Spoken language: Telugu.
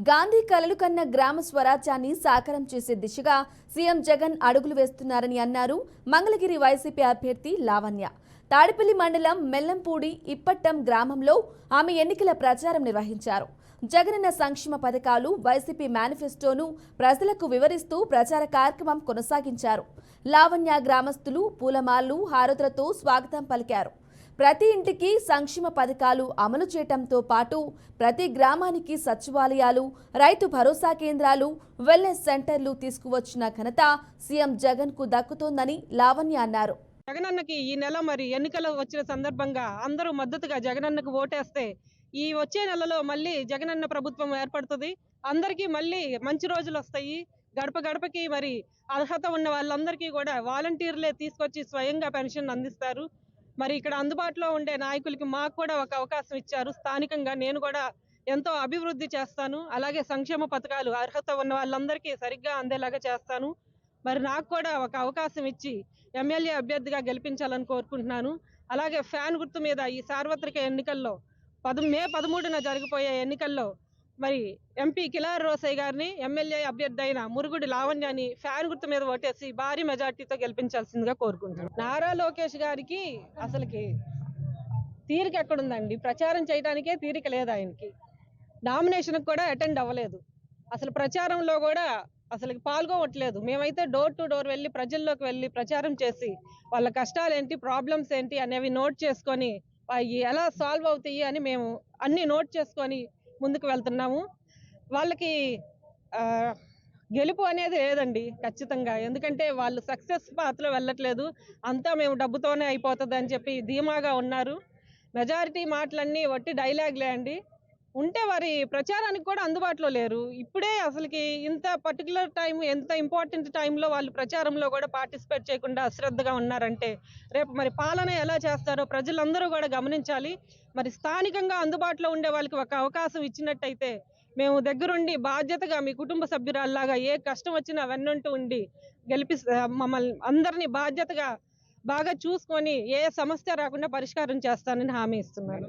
గాంధీ కలలు కన్న గ్రామ స్వరాజ్యాన్ని సాకారం చేసే దిశగా సీఎం జగన్ అడుగులు వేస్తున్నారని అన్నారు మంగళగిరి వైసీపీ అభ్యర్థి లావణ్య. తాడిపల్లి మండలం మెల్లంపూడి ఇప్పట్టం గ్రామంలో ఆమె ఎన్నికల ప్రచారం నిర్వహించారు. జగనన్న సంక్షేమ పథకాలు, వైసీపీ మేనిఫెస్టోను ప్రజలకు వివరిస్తూ ప్రచార కార్యక్రమం కొనసాగించారు. లావణ్య గ్రామస్తులు పూలమాలలు, హారతులతో స్వాగతం పలికారు. ప్రతి ఇంటికి సంక్షేమ పథకాలు అమలు చేయడంతో పాటు ప్రతి గ్రామానికి సచివాలయాలు, రైతు భరోసా కేంద్రాలు, వెల్నెస్ సెంటర్లు తీసుకువచ్చిన ఘనత సీఎం జగన్ కు దక్కుతోందని లావణ్య అన్నారు. జగనన్నకి ఈ నెల మరి ఎన్నికలు వచ్చిన సందర్భంగా అందరూ మద్దతుగా జగనన్నకు ఓటేస్తే ఈ వచ్చే నెలలో మళ్ళీ జగనన్న ప్రభుత్వం ఏర్పడుతుంది. అందరికీ మళ్ళీ మంచి రోజులు వస్తాయి. గడప గడపకి మరి అర్హత ఉన్న వాళ్ళందరికీ కూడా వాలంటీర్లే తీసుకొచ్చి స్వయంగా పెన్షన్ అందిస్తారు. మరి ఇక్కడ అందుబాటులో ఉండే నాయకులకి మాకు కూడా ఒక అవకాశం ఇచ్చారు. స్థానికంగా నేను కూడా ఎంతో అభివృద్ధి చేస్తాను. అలాగే సంక్షేమ పథకాలు అర్హత ఉన్న వాళ్ళందరికీ సరిగ్గా అందేలాగా చేస్తాను. మరి నాకు కూడా ఒక అవకాశం ఇచ్చి ఎమ్మెల్యే అభ్యర్థిగా గెలిపించాలని కోరుకుంటున్నాను. అలాగే ఫ్యాన్ గుర్తు మీద ఈ సార్వత్రిక ఎన్నికల్లో మే 13న జరిగిపోయే ఎన్నికల్లో మరి ఎంపీ కిలార్ రోసయ్య గారిని, ఎమ్మెల్యే అభ్యర్థి అయిన మురుగుడి లావణ్యాన్ని ఫ్యాన్ గుర్తు మీద ఓటేసి భారీ మెజార్టీతో గెలిపించాల్సిందిగా కోరుకుంటున్నాను. నారా లోకేష్ గారికి అసలుకి తీరిక ఎక్కడుందండి? ప్రచారం చేయడానికే తీరిక లేదు ఆయనకి. నామినేషన్కి కూడా అటెండ్ అవ్వలేదు. అసలు ప్రచారంలో కూడా అసలు పాల్గొనట్లేదు. మేమైతే డోర్ టు డోర్ వెళ్ళి ప్రజల్లోకి వెళ్ళి ప్రచారం చేసి వాళ్ళ కష్టాలు ఏంటి, ప్రాబ్లమ్స్ ఏంటి అనేవి నోట్ చేసుకొని ఎలా సాల్వ్ అవుతాయి అని మేము అన్ని నోట్ చేసుకొని ముందుకు వెళ్తున్నాము. వాళ్ళకి గెలుపు అనేది లేదండి ఖచ్చితంగా. ఎందుకంటే వాళ్ళు సక్సెస్ పాత్రలో వెళ్ళట్లేదు. అంతా మేము డబ్బుతోనే అయిపోతుంది అని చెప్పి ధీమాగా ఉన్నారు. మెజారిటీ మాటలన్నీ వట్టి డైలాగ్లే అండి. ఉంటే వారి ప్రచారానికి కూడా అందుబాటులో లేరు. ఇప్పుడే అసలుకి ఇంత పర్టికులర్ టైం, ఎంత ఇంపార్టెంట్ టైంలో వాళ్ళు ప్రచారంలో కూడా పార్టిసిపేట్ చేయకుండా అశ్రద్ధగా ఉన్నారంటే రేపు మరి పాలన ఎలా చేస్తారో ప్రజలందరూ కూడా గమనించాలి. మరి స్థానికంగా అందుబాటులో ఉండే వాళ్ళకి ఒక అవకాశం ఇచ్చినట్టయితే మేము దగ్గరుండి బాధ్యతగా మీ కుటుంబ సభ్యురాల్లాగా ఏ కష్టం వచ్చినా వెన్నంటూ ఉండి మమ్మల్ని అందరినీ బాధ్యతగా బాగా చూసుకొని ఏ సమస్య రాకుండా పరిష్కారం చేస్తానని హామీ ఇస్తున్నాను.